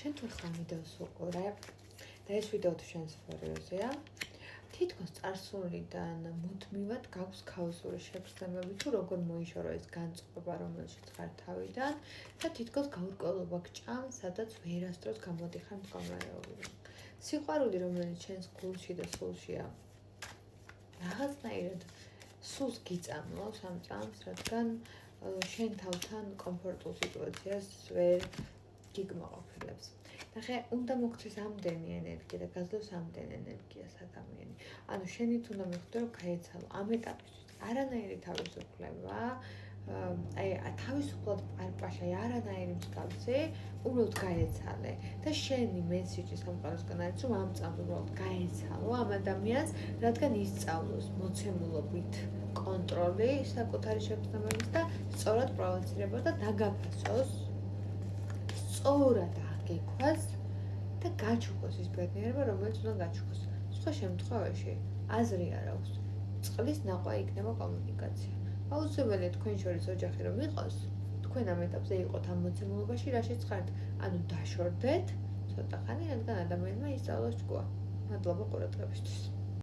შენ თუ ხარ ვიდეოს უყურე და ეს ვიდეო თუ შენს ფორიოზეა, თითქოს წარსულიდან მუდმივად გაქვს ქაოსური შეგრძნებები თუ როგორ მოიშორო ეს განწყობა, რომელშიც ხარ თავიდან და თითქოს გაურკვევლობა გჭამს, სადაც ვერასდროს გამოდიხარ მდგომარეობიდან. სიყვარული, რომელიც შენს გულში და სულშია, რაღაცნაირად სულს გიწამლავს ამ წამს, რადგან შენ თავთან კომფორტულ სიტუაციას ვერ გიგმოყოფილებს. ნახე, უნდა მოგცეს ამდენი ენერგია და გაძლევს ამდენ ენერგიას ადამიანი. ანუ შენით უნდა მიხვდე, რომ გაეცალო ამ ეტაპისთვის არანაირი თავისუფლება, თავისუფლად პარპაშა, არანაირი მსგავსი, უბრალოდ გაეცალე და შენი მესიჯი სამყაროსგან არის, რომ ამ წამს უბრალოდ გაეცალო ამ ადამიანს, რადგან ისწავლოს მოცემულობით კონტროლი საკუთარი შეგრძნებების და სწორად პროვოცირება და დაგაფასოს, სწორად აგექვას და გაჩუქოს ის ბედნიერება, რომელიც უნდა გაჩუქოს. სხვა შემთხვევაში აზრი არ აქვს. წყლის ნაყვა იქნება კომუნიკაცია. აუცილებელია თქვენ შორის ოჯახი რომ იყოს, თქვენ ამ ეტაპზე იყოთ ამ მოცემულობაში, რაშიც ხართ. ანუ დაშორდეთ ცოტა ხანი, რადგან ადამიანმა ისწავლოს ჭკუა. მადლობა ყურადღებისთვის.